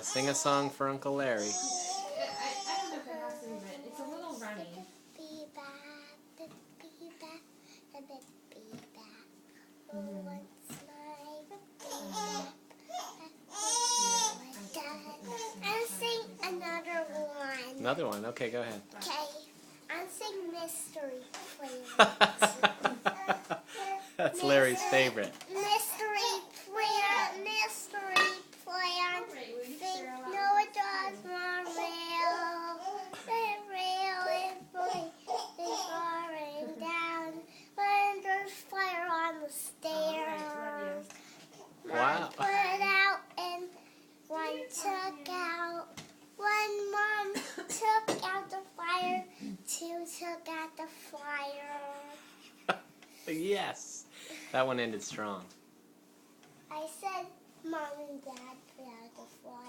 sing a song for Uncle Larry. I don't know if it has to be written. It's a little runny. Be back, be back, be back. Oh, once I'll sing another one. Another one. Okay, go ahead. Okay, I'll sing Mystery Plant. That's Larry's favorite. Mystery Plant, Mystery Plant. Think no, it does not real. The real is falling down when there's fire on the stairs. Wow. One put out and one took out. One mom took out the fire, two took out the fire. Yes. That one ended strong. I said mom and dad put out the fire.